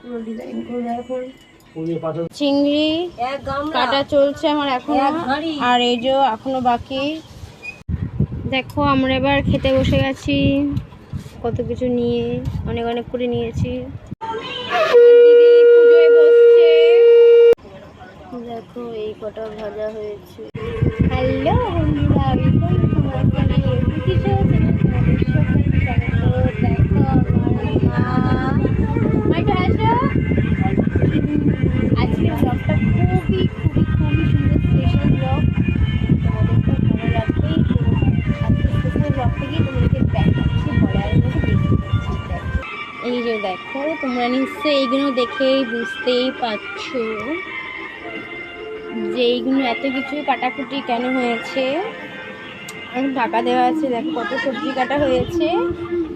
পুরো ডিজাইন করে এখন চিংড়ি কাটা চলছে আমার এখনো, আর এই যে এখনো বাকি। দেখো আমরা এবার খেতে বসে গেছি, কত কিছু নিয়ে অনেক অনেক করে নিয়েছি। দিদি পুজোয় বসছে, দেখো এই কটা ভাজা হয়েছে। হ্যালো বন্ধুরা, দেখো আমার মা আজকে ব্লগটা খুবই খুবই খুবই সুন্দর স্পেশাল ব্লগ, তোমাদেরকে ভালো লাগবেই। তো আজকে স্পেশাল ব্লগটা গিয়ে তোমাদেরকে দেখাচ্ছি, বলার মধ্যে দেখতে পাচ্ছি। এই যে দেখো, তোমরা নিশ্চয়ই এইগুলো দেখেই বুঝতেই পারছো যে এইগুলো এত কিছু কাটাকুটি কেন হয়েছে। এখন ঢাকা দেওয়া আছে, দেখো কত সবজি কাটা হয়েছে।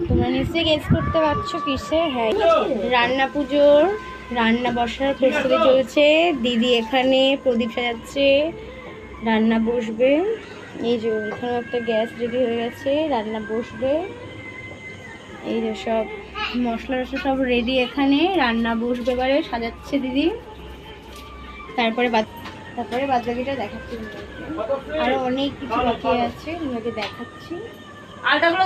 তোমরা নিশ্চয়ই গেস করতে পারছো কিসে। হ্যাঁ, রান্না পুজোর রান্না বসার প্রস্তুতি চলছে। দিদি এখানে প্রদীপ সাজাচ্ছে, রান্না বসবে। এই যে এখানে একটা গ্যাস রেডি হয়ে গেছে, রান্না বসবে। এই যে সব মশলা টশলা সব রেডি, এখানে রান্না বসবে, এবারে সাজাচ্ছে দিদি। তারপরে বাদবাকিটা দেখাচ্ছি, আরো অনেক কিছু বাকি আছে, তোমাকে দেখাচ্ছি। আলটাগুলো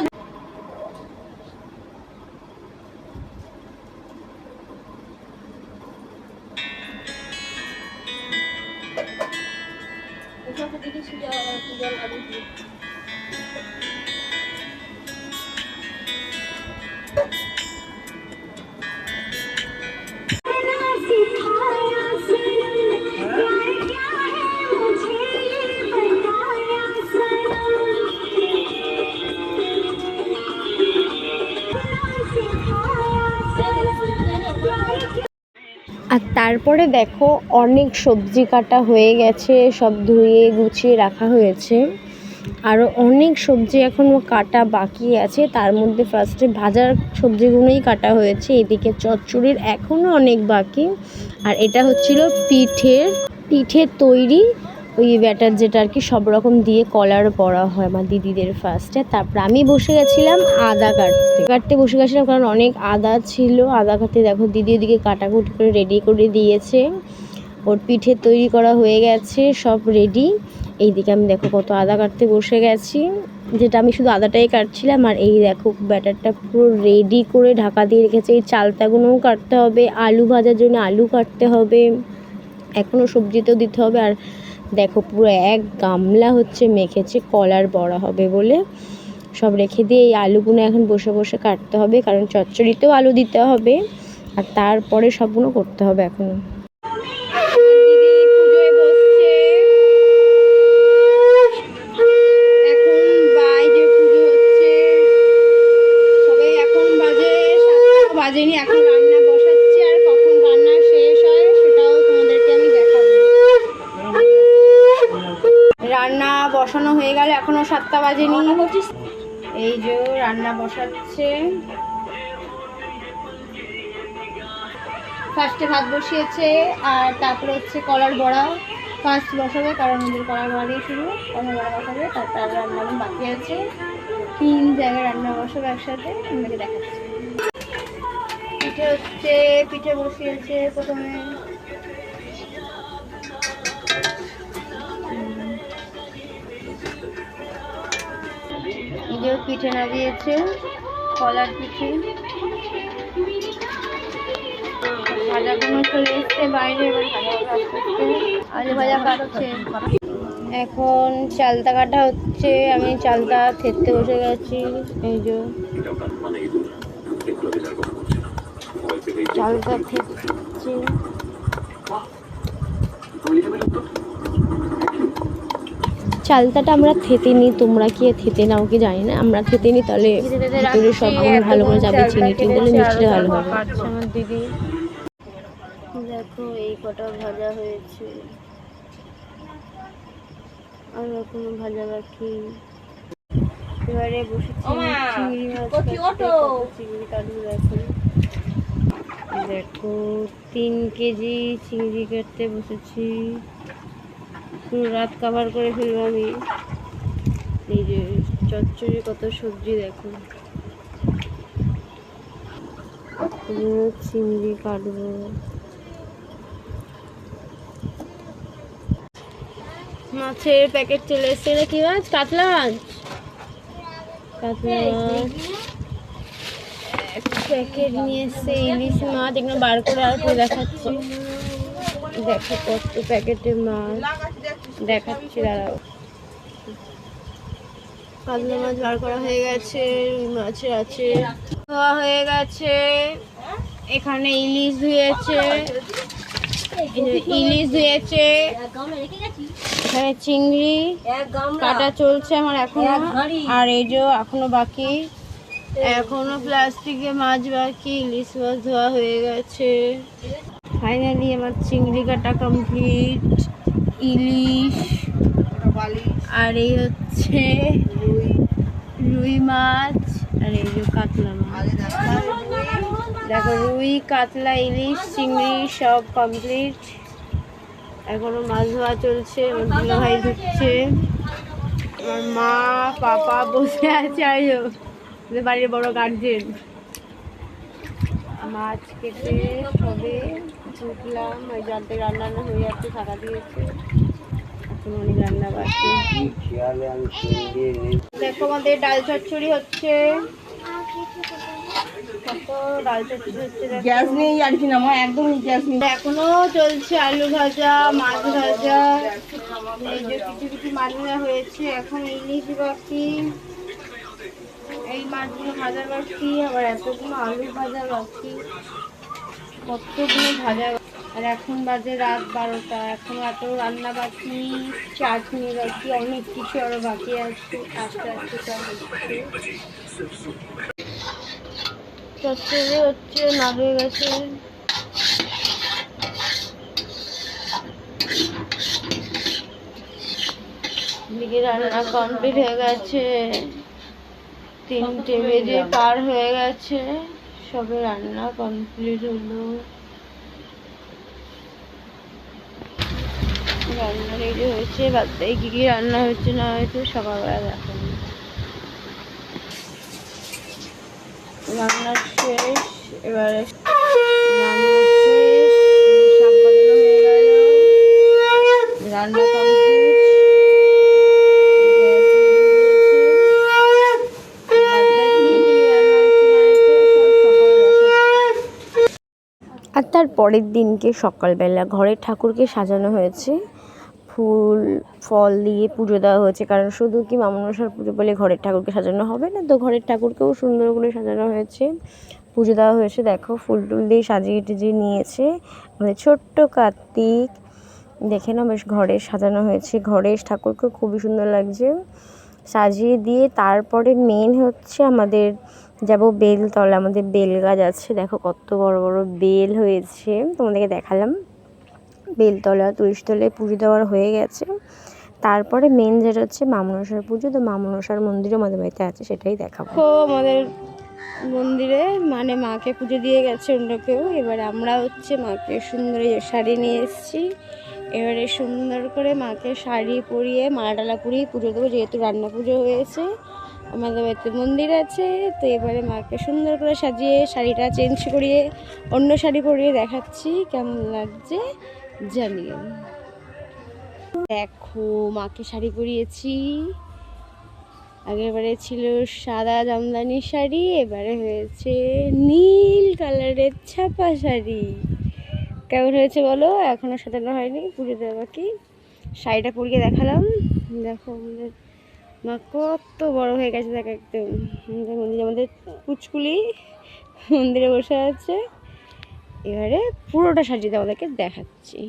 আর তারপরে দেখো অনেক সবজি কাটা হয়ে গেছে, সব ধুয়ে গুছিয়ে রাখা হয়েছে। আরও অনেক সবজি এখনও কাটা বাকি আছে, তার মধ্যে ফার্স্টে ভাজার সবজিগুলোই কাটা হয়েছে। এদিকে চচ্চড়ির এখনও অনেক বাকি। আর এটা হচ্ছিল পিঠের তৈরি ওই ব্যাটার, যেটা আর কি সব রকম দিয়ে কলার বড়া হয় আমার দিদিদের ফার্স্টে। তারপর আমি বসে গেছিলাম আদা কাটতে বসে গেছিলাম, কারণ অনেক আদা ছিল। আদা কাটতে দেখো দিদি ওদিকে কাটাকুটি করে রেডি করে দিয়েছে। ওর পিঠে তৈরি করা হয়ে গেছে, সব রেডি। এইদিকে আমি দেখো কত আদা কাটতে বসে গেছি, যেটা আমি শুধু আদাটাই কাটছিলাম। আর এই দেখো ব্যাটারটা পুরো রেডি করে ঢাকা দিয়ে রেখেছে। এই চালতাগুলোও কাটতে হবে, আলু ভাজার জন্য আলু কাটতে হবে, এখনও সবজিতেও দিতে হবে। আর দেখো পুরো এক গামলা হচ্ছে মেখেছে কলার বড়া হবে বলে, সব রেখে দিয়ে এই আলুগুলো এখন বসে বসে কাটতে হবে, কারণ চচ্চড়িতেও আলু দিতে হবে। আর তারপরে সবগুলো করতে হবে এখনো। বাজেনি, এখন রান্না বসাচ্ছি, আর কখন রান্না শেষ হয় সেটাও তোমাদেরকে আমি দেখাবো। রান্না বসানো হয়ে গেল, এখনো 7টা বাজেনি। এই যে রান্না বসাচ্ছে, ফার্স্টে ভাত বসিয়েছে, আর তারপরে হচ্ছে কলার বড়া ফার্স্ট বসাবে, কারণ ওদের কলার বড়া দিয়ে শুরু, কলার বড়া বসাবে। তারপর রান্না বাকি আছে, 3 জায়গায় রান্না বসাবে একসাথে, আপনাকে দেখাচ্ছি। পিঠে বসিয়েছে প্রথমে, এই যে পিঠে নামিয়েছে, কলার পিঠে। ভাজাগুলো চলে এসছে বাইরে, আলু ভাজা কাটছে। এখন চালতা কাটা হচ্ছে, আমি চালতা থেততে বসে গেছি। এই যে চালতা থেতছি। চালতাটা আমরা থেতে নিই, তোমরা কি থেতে নাও কি জানি না, আমরা থেতে নিই, তাহলে ভিতরে সব ভালো করে যাবে, চিনি টিনি দিলে মিষ্টিটা ভালো হবে। আমার দিদি দেখো এই কটা ভাজা হয়েছে, আর কোনো ভাজা বাকি। এবারে বসেছি চিংড়ি মাছ কাটতে, চিংড়ি কাটবো। দেখো 3 কেজি চিংড়ি কাটতে বসেছি, পুরো রাত কভার করে ফেলবো আমি। এই যে চচ্চড়ি কত সবজি দেখো। চিংড়ি কাটবো। মাছের প্যাকেট চলে এসছে। এটা কি মাছ? কাতলা মাছ। কাতলা মাছ প্যাকেট নিয়ে এসছে। ইলিশ মাছ এগুলো বার করে আর করে দেখাচ্ছি। দেখো কত প্যাকেটের মাছ দেখাচ্ছি, দাঁড়াও। কাতলা মাছ বার করা হয়ে গেছে, রুই মাছের আছে, ধোয়া হয়ে গেছে। এখানে ইলিশ ধুয়েছে, এখানে চিংড়ি কাটা চলছে আমার এখনো, আর এই যে এখনো বাকি, এখনো প্লাস্টিকে মাছ বাকি। ইলিশ মাছ ধোয়া হয়ে গেছে। ফাইনালি আমার চিংড়ি কাটা কমপ্লিট, ইলিশ, আর এই হচ্ছে রুই মাছ, আর এই যে কাতলা মাছ। দেখো রুই, কাতলা, ইলিশ, চিংড়ি সব কমপ্লিট। এখনো মাছ ধোয়া চলছে, আমার দুলা ভাই ধুচ্ছে, আমার মা পাপা বসে আছে। আর বাড়ির বড় গার্জেন। মাছ কেটে সবে ঢুকলাম, ওই জলতে রান্না হয়ে যাচ্ছে, থাকা দিয়েছে, এখন অনেক রান্না বাকি। দেখো আমাদের ডাল চচ্চড়ি হচ্ছে, ডাল চচ্চড়ি হচ্ছে। গ্যাস নেই আর কি না, একদম গ্যাস নেই। এখনো চলছে আলু ভাজা, মাছ ভাজা, এই যে কিছু কিছু মাছ ভাজা হয়েছে। এখন ইলিশ বাকি, এই মাছগুলো ভাজা বাকি, আবার এতগুলো আলু ভাজা বাকি, কতগুলো ভাজা। আর এখন বাজে রাত 12টা, এখন এত রান্না বাকি, চাটনি বাকি, অনেক কিছু আরো বাকি আছে। আস্তে আস্তে সব হচ্ছে। চচ্চড়ি হচ্ছে, না হয়ে গেছে। দিকে রান্না কমপ্লিট হয়ে গেছে, 3টে বেজে পার হয়ে গেছে, সবে রান্না কমপ্লিট হলো। রান্না রেডি হয়েছে, বাদ কি কি রান্না হচ্ছে না হয়েছে সকালবেলা দেখো। রান্না শেষ, এবারে রান্না শেষ, শাক বাজানো হয়ে গেল, রান্না কমপ্লিট। আর তার পরের দিনকে সকালবেলা ঘরের ঠাকুরকে সাজানো হয়েছে, ফুল ফল দিয়ে পুজো দেওয়া হয়েছে। কারণ শুধু কি মা মনসার পুজো বলে ঘরের ঠাকুরকে সাজানো হবে না, তো ঘরের ঠাকুরকেও সুন্দর করে সাজানো হয়েছে, পুজো দেওয়া হয়েছে। দেখো ফুল টুল দিয়ে সাজিয়ে টিজিয়ে নিয়েছে আমাদের ছোট্ট কার্তিক। দেখে না বেশ ঘরে সাজানো হয়েছে, ঘরের ঠাকুরকে খুবই সুন্দর লাগছে সাজিয়ে দিয়ে। তারপরে মেন হচ্ছে আমাদের যাব বেলতলা, আমাদের বেল গাছ আছে, দেখো কত বড় বড় বেল হয়েছে, তোমাদেরকে দেখালাম। বেলতলা তুলসীতলায় পুজো দেওয়ার হয়ে গেছে। তারপরে মেন যেটা হচ্ছে মা মনসার পুজো, তো মা মনসার মন্দিরও আমাদের বাড়িতে আছে, সেটাই দেখাবো। তো আমাদের মন্দিরে মানে মাকে পুজো দিয়ে গেছে অন্য কেউ, এবারে আমরা হচ্ছে মাকে সুন্দর শাড়ি নিয়ে এসেছি। এবারে সুন্দর করে মাকে শাড়ি পরিয়ে মালা টালা পরিয়ে পুজো দেবো, যেহেতু রান্না পুজো হয়েছে, আমাদের বাড়িতে মন্দির আছে। তো এবারে মাকে সুন্দর করে সাজিয়ে শাড়িটা চেঞ্জ করিয়ে অন্য শাড়ি পরিয়ে দেখাচ্ছি কেমন লাগছে জানিয়ে। দেখো মাকে শাড়ি পরিয়েছি, আগেরবারে ছিল সাদা জামদানি শাড়ি, এবারে হয়েছে নীল কালারের ছাপা শাড়ি। কেমন হয়েছে বলো? এখনো সাজানো হয়নি, পুজো দেওয়া বাকি। শাড়িটা পরিয়ে দেখালাম। দেখো আমাদের মা কত বড় হয়ে গেছে, দেখ একদম মন্দিরে আমাদের পুচকুলি মন্দিরে বসে আছে। এবারে পুরোটা সাজিয়ে আমাদেরকে দেখাচ্ছি।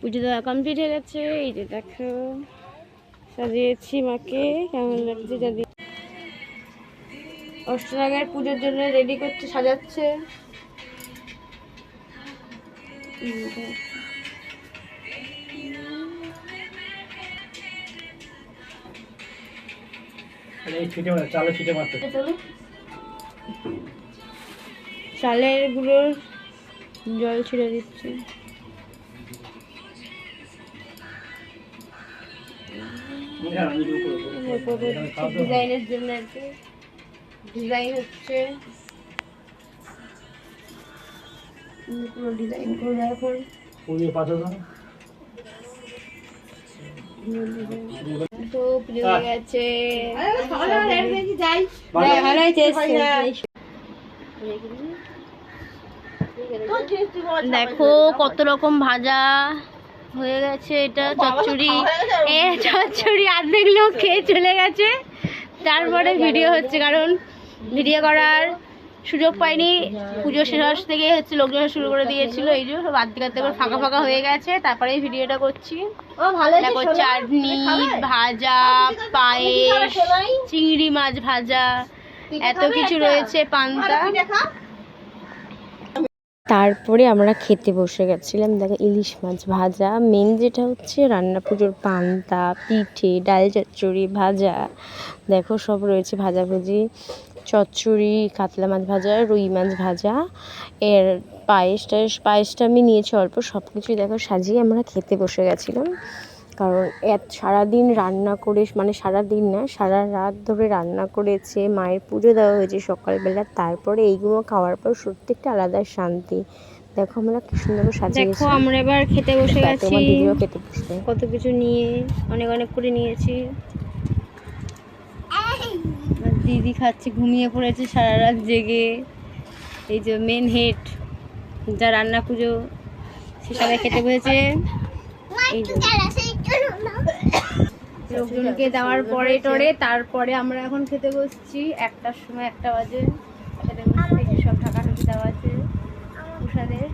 পুজো দেওয়া কমপ্লিট হয়ে গেছে। এই যে দেখো সাজিয়েছি মাকে, কেমন লাগছে যদি। অষ্টনাগের পুজোর জন্য রেডি করছে, সাজাচ্ছে। চালের গুঁড়োর জল ছিঁড়ে দিচ্ছে। ডিজাইনের জন্য আর কি ডিজাইন হচ্ছে, পুরো ডিজাইন করে এখন তো পুজো হয়ে গেছে। দেখো কত রকম ভাজা হয়ে গেছে। এটা চচ্চড়ি, চচ্চড়ি অর্ধেক লোক খেয়ে চলে গেছে, তারপরে ভিডিও হচ্ছে, কারণ ভিডিও করার সুযোগ পাইনি। পুজো শেষ থেকে হচ্ছে লোকজন শুরু করে দিয়েছিল, এই যে সব আর্ধেক আর্ধেক করে ফাঁকা ফাঁকা হয়ে গেছে, তারপরে ভিডিওটা করছি। দেখো চাটনি, ভাজা, পায়েস, চিংড়ি মাছ ভাজা, এত কিছু রয়েছে, পান্তা। তারপরে আমরা খেতে বসে গেছিলাম। দেখো ইলিশ মাছ ভাজা, মেন যেটা হচ্ছে রান্না পুজোর পান্তা, পিঠে, ডাল চচ্চড়ি, ভাজা, দেখো সব রয়েছে ভাজাভুজি, চচ্চড়ি, কাতলা মাছ ভাজা, রুই মাছ ভাজা, এর পায়েসটা আমি নিয়েছি অল্প। সব কিছুই দেখো সাজিয়ে আমরা খেতে বসে গেছিলাম, কারণ সারাদিন রান্না করে, মানে সারাদিন না, সারা রাত ধরে রান্না করেছে, মায়ের পুজো দেওয়া হয়েছে সকালবেলা, তারপরে এইগুলো খাওয়ার পর সত্যি একটা আলাদা শান্তি। দেখো আমরা কি সুন্দর সাজিয়েছি। দেখো আমরা এবার খেতে বসে গেছি, খেতে বসে কত কিছু নিয়ে অনেক অনেক করে নিয়েছি। দিদি খাচ্ছে, ঘুমিয়ে পড়েছে সারা রাত জেগে। এই যে মেন হেড যা রান্না পুজো, সে সবাই খেতে বসেছে। লোকজনকে দেওয়ার পরে টরে তারপরে আমরা এখন খেতে বসছি। 1টার সময়, 1টা বাজে খেতে বসছি। সব ঢাকাঢুকি দেওয়া আছে প্রসাদের।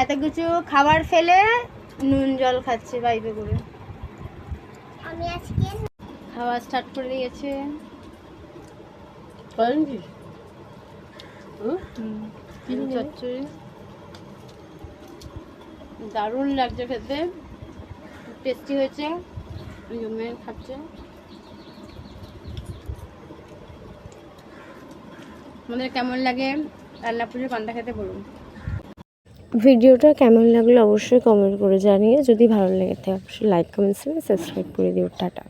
এত কিছু খাবার ফেলে নুন জল খাচ্ছে বাইবে করে। আমি আজকে খাওয়া স্টার্ট করে দিয়েছে। চচ্চড়ি দারুণ লাগছে খেতে, টেস্টি হয়েছে, মেয়ে খাচ্ছে। আমাদের কেমন লাগে রান্না পুজোর পান্তা খেতে বলুন। ভিডিওটা কেমন লাগলো অবশ্যই কমেন্ট করে জানিয়ে, যদি ভালো লেগে থাকে অবশ্যই লাইক, কমেন্ট, সাবস্ক্রাইব করে দিও। টাটা।